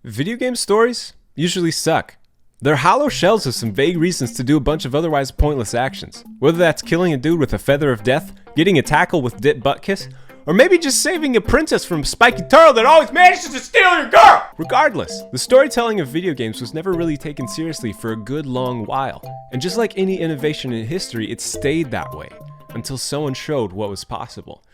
Video game stories usually suck. They're hollow shells of some vague reasons to do a bunch of otherwise pointless actions. Whether that's killing a dude with a feather of death, getting a tackle with dip butt kiss, or maybe just saving a princess from a spiky turtle that always manages to steal your girl! Regardless, the storytelling of video games was never really taken seriously for a good long while. And just like any innovation in history, it stayed that way until someone showed what was possible.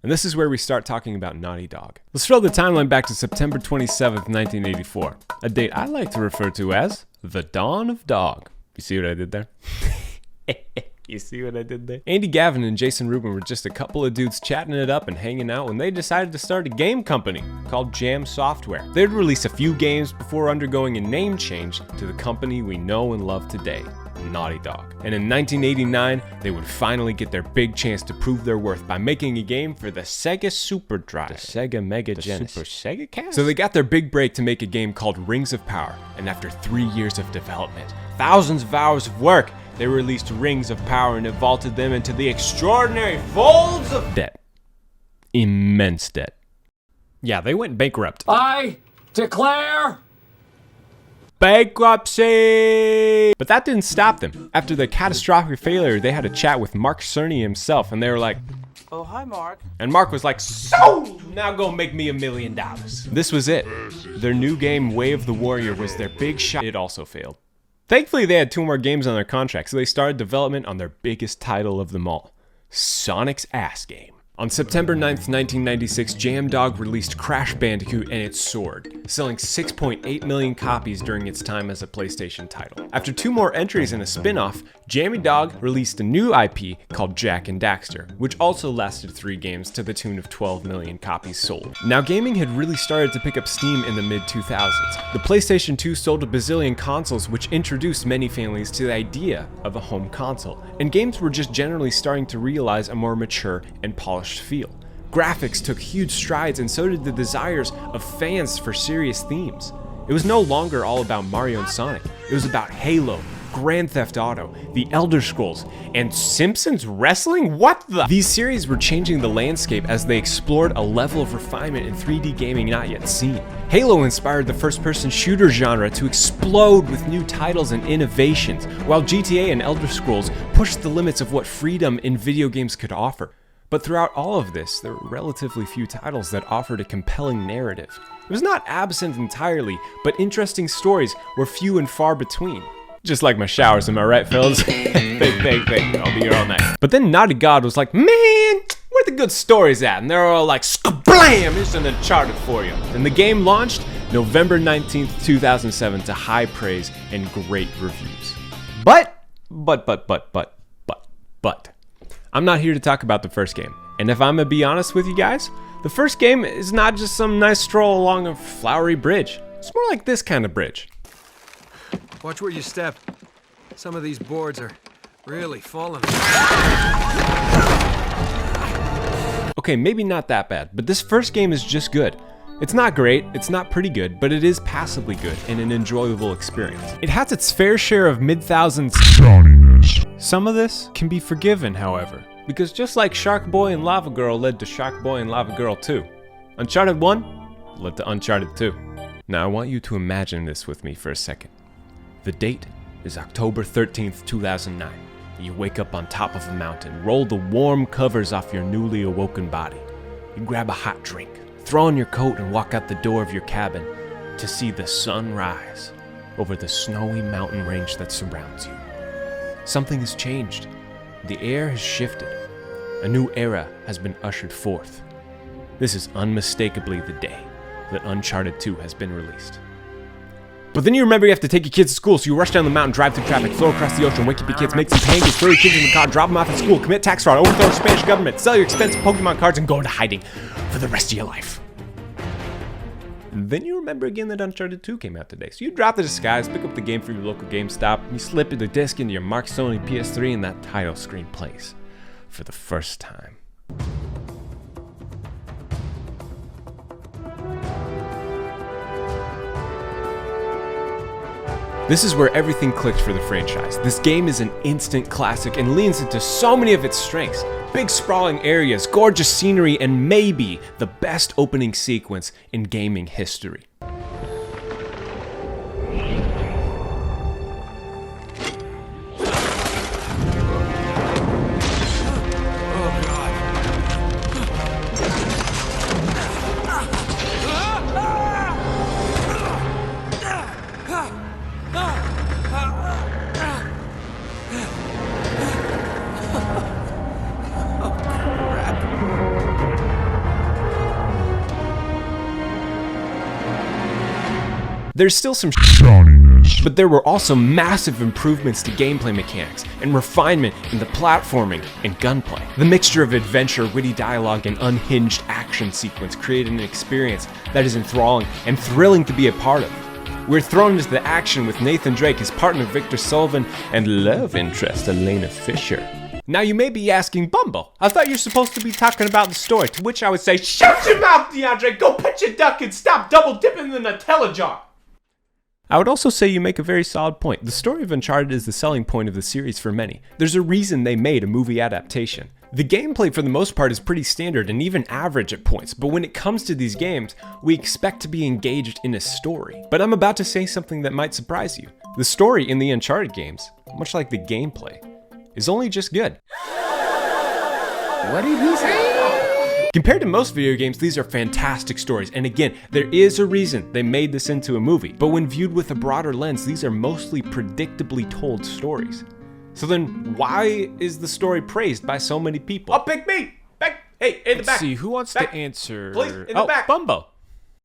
And this is where we start talking about Naughty Dog. Let's throw the timeline back to September 27th, 1984, a date I like to refer to as the dawn of dog. You see what I did there? You see what I did there? Andy Gavin and Jason Rubin were just a couple of dudes chatting it up and hanging out when they decided to start a game company called Jam Software. They'd release a few games before undergoing a name change to the company we know and love today, Naughty Dog. And in 1989, they would finally get their big chance to prove their worth by making a game for the Sega Super Drive, the Sega Mega Genesis, Super Sega Cast. So they got their big break to make a game called Rings of Power, and after 3 years of development, thousands of hours of work, they released Rings of Power and it vaulted them into the extraordinary folds of debt. Immense debt. Yeah, they went bankrupt. I declare bankruptcy! But that didn't stop them. After their catastrophic failure, they had a chat with Mark Cerny himself, and they were like, "Oh, hi, Mark." And Mark was like, "So, now go make me $1 million. This was it. Their new game, Way of the Warrior, was their big shot. It also failed. Thankfully, they had 2 more games on their contract, so they started development on their biggest title of them all, Sonic's Ass Game. On September 9th, 1996, Jamdog released Crash Bandicoot and it soared, selling 6.8 million copies during its time as a PlayStation title. After 2 more entries in a spin-off, Jamdog released a new IP called Jak and Daxter, which also lasted 3 games to the tune of 12 million copies sold. Now, gaming had really started to pick up steam in the mid-2000s. The PlayStation 2 sold a bazillion consoles, which introduced many families to the idea of a home console, and games were just generally starting to realize a more mature and polished feel. Graphics took huge strides, and so did the desires of fans for serious themes. It was no longer all about Mario and Sonic. It was about Halo, Grand Theft Auto, The Elder Scrolls, and Simpsons Wrestling? What the? These series were changing the landscape as they explored a level of refinement in 3D gaming not yet seen. Halo inspired the first-person shooter genre to explode with new titles and innovations, while GTA and Elder Scrolls pushed the limits of what freedom in video games could offer. But throughout all of this, there were relatively few titles that offered a compelling narrative. It was not absent entirely, but interesting stories were few and far between. Just like my showers, am I right, fellas? Fake, I'll be here all night. But then Naughty God was like, man, where the good stories at? And they're all like, skablam, here's an Uncharted for you. And the game launched November 19th, 2007 to high praise and great reviews. But, I'm not here to talk about the first game. And if I'm gonna be honest with you guys, the first game is not just some nice stroll along a flowery bridge. It's more like this kind of bridge. Watch where you step. Some of these boards are really falling. Okay, maybe not that bad, but this first game is just good. It's not great, it's not pretty good, but it is passably good and an enjoyable experience. It has its fair share of mid-thousands shawniness. Some of this can be forgiven, however, because just like Shark Boy and Lava Girl led to Shark Boy and Lava Girl 2, Uncharted 1 led to Uncharted 2. Now I want you to imagine this with me for a second. The date is October 13th, 2009. You wake up on top of a mountain, roll the warm covers off your newly awoken body. You grab a hot drink, throw on your coat and walk out the door of your cabin to see the sun rise over the snowy mountain range that surrounds you. Something has changed. The air has shifted. A new era has been ushered forth. This is unmistakably the day that Uncharted 2 has been released. But then you remember you have to take your kids to school, so you rush down the mountain, drive through traffic, flow across the ocean, wake up your kids, make some pancakes, throw your kids in the car, drop them off at school, commit tax fraud, overthrow the Spanish government, sell your expensive Pokemon cards, and go into hiding for the rest of your life. And then you remember again that Uncharted 2 came out today. So you drop the disguise, pick up the game from your local GameStop, you slip the disc into your Mark Sony PS3, and that title screen plays for the first time. This is where everything clicked for the franchise. This game is an instant classic and leans into so many of its strengths. Big sprawling areas, gorgeous scenery, and maybe the best opening sequence in gaming history. There's still some but there were also massive improvements to gameplay mechanics and refinement in the platforming and gunplay. The mixture of adventure, witty dialogue, and unhinged action sequence created an experience that is enthralling and thrilling to be a part of. We're thrown into the action with Nathan Drake, his partner Victor Sullivan, and love interest Elena Fisher. Now you may be asking, Bumbo, I thought you were supposed to be talking about the story, to which I would say, shut your mouth, DeAndre, go pitch a duck and stop double dipping in the Nutella jar. I would also say you make a very solid point. The story of Uncharted is the selling point of the series for many. There's a reason they made a movie adaptation. The gameplay for the most part is pretty standard and even average at points, but when it comes to these games, we expect to be engaged in a story. But I'm about to say something that might surprise you. The story in the Uncharted games, much like the gameplay, is only just good. What did he say? Compared to most video games, these are fantastic stories, and again, there is a reason they made this into a movie, but when viewed with a broader lens, these are mostly predictably told stories. So then, why is the story praised by so many people? Oh, pick me! Back! Hey, in the back! Let's see, who wants back. to answer? Please, in the back! Bumbo.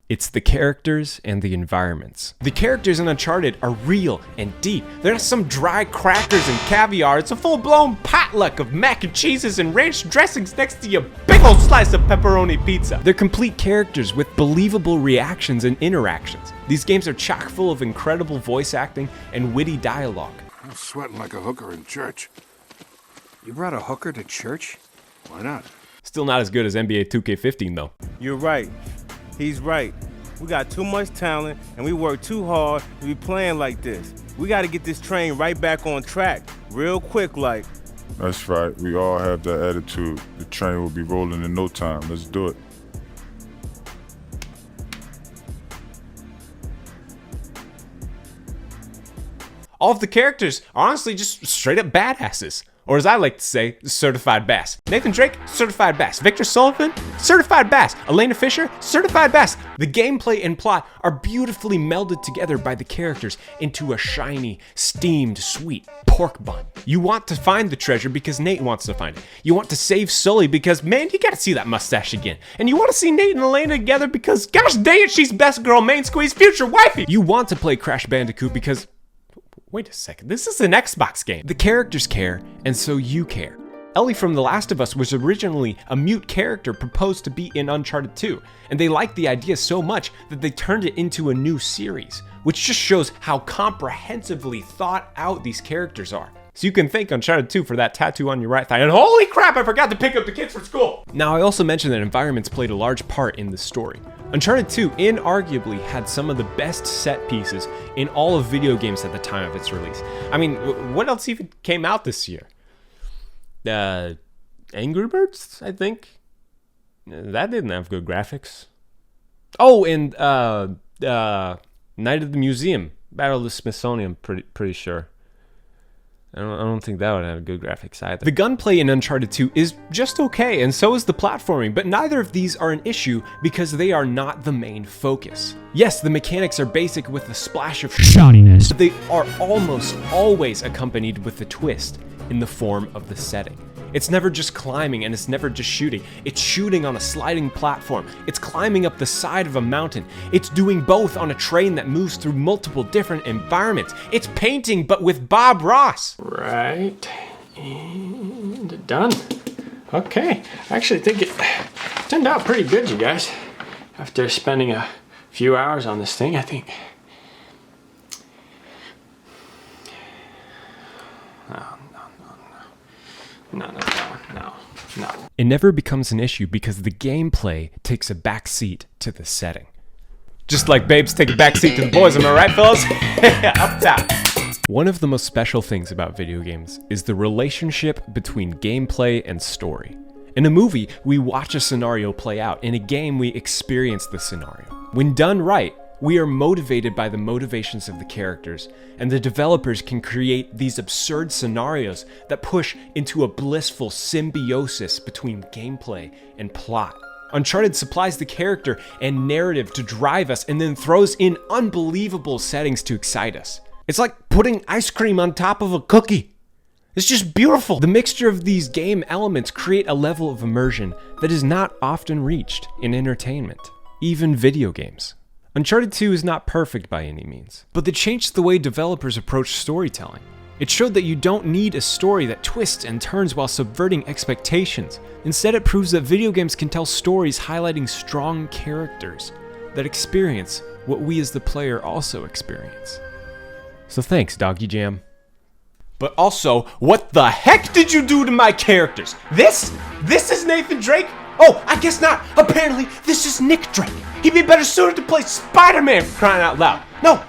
It's the characters and the environments. The characters in Uncharted are real and deep. They're not some dry crackers and caviar. It's a full-blown potluck of mac and cheeses and ranch dressings next to your big old slice of pepperoni pizza. They're complete characters with believable reactions and interactions. These games are chock full of incredible voice acting and witty dialogue. I'm sweating like a hooker in church. You brought a hooker to church? Why not? Still not as good as NBA 2K15 though. You're right. He's right. We got too much talent and we work too hard to be playing like this. We got to get this train right back on track, real quick like. That's right. We all have that attitude. The train will be rolling in no time. Let's do it. All of the characters are honestly just straight up badasses. Or as I like to say, certified bass. Nathan Drake, certified bass. Victor Sullivan, certified bass. Elena Fisher, certified bass. The gameplay and plot are beautifully melded together by the characters into a shiny, steamed, sweet pork bun. You want to find the treasure because Nate wants to find it. You want to save Sully because, man, you gotta see that mustache again. And you want to see Nate and Elena together because, gosh dang it, she's best girl, main squeeze, future wifey. You want to play Crash Bandicoot because, wait a second, this is an Xbox game. The characters care, and so you care. Ellie from The Last of Us was originally a mute character proposed to be in Uncharted 2, and they liked the idea so much that they turned it into a new series, which just shows how comprehensively thought out these characters are. So you can thank Uncharted 2 for that tattoo on your right thigh, and holy crap, I forgot to pick up the kids from school! Now, I also mentioned that environments played a large part in the story. Uncharted 2 inarguably had some of the best set pieces in all of video games at the time of its release. I mean, what else even came out this year? Angry Birds, I think? That didn't have good graphics. Oh, and Night of the Museum, Battle of the Smithsonian, pretty sure. I don't think that would have good graphics either. The gunplay in Uncharted 2 is just okay, and so is the platforming, but neither of these are an issue because they are not the main focus. Yes, the mechanics are basic with a splash of shotiness, but they are almost always accompanied with a twist in the form of the setting. It's never just climbing and it's never just shooting. It's shooting on a sliding platform. It's climbing up the side of a mountain. It's doing both on a train that moves through multiple different environments. It's painting, but with Bob Ross. Right, and done. Okay, I actually think it turned out pretty good, you guys. After spending a few hours on this thing, I think. No. It never becomes an issue because the gameplay takes a backseat to the setting. Just like babes take a backseat to the boys, am I right, fellas? Up top. One of the most special things about video games is the relationship between gameplay and story. In a movie, we watch a scenario play out. In a game, we experience the scenario. When done right, we are motivated by the motivations of the characters, and the developers can create these absurd scenarios that push into a blissful symbiosis between gameplay and plot. Uncharted supplies the character and narrative to drive us and then throws in unbelievable settings to excite us. It's like putting ice cream on top of a cookie. It's just beautiful. The mixture of these game elements create a level of immersion that is not often reached in entertainment, even video games. Uncharted 2 is not perfect by any means, but it changed the way developers approach storytelling. It showed that you don't need a story that twists and turns while subverting expectations. Instead, it proves that video games can tell stories highlighting strong characters that experience what we as the player also experience. So thanks, Doggy Jam. But also, what the heck did you do to my characters? This is Nathan Drake? Oh, I guess not. Apparently, this is Nick Drake. He'd be better suited to play Spider-Man, for crying out loud. No,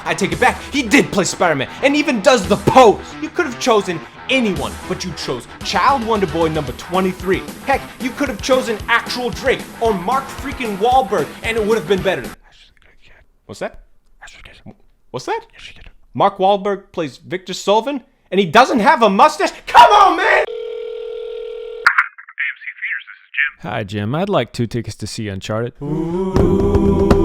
I take it back. He did play Spider-Man, and even does the pose. You could have chosen anyone, but you chose Child Wonder Boy number 23. Heck, you could have chosen actual Drake or Mark freaking Wahlberg, and it would have been better. What's that? What's that? Mark Wahlberg plays Victor Sullivan, and he doesn't have a mustache? Come on, man! Hi, Jim. I'd like 2 tickets to see Uncharted. Ooh.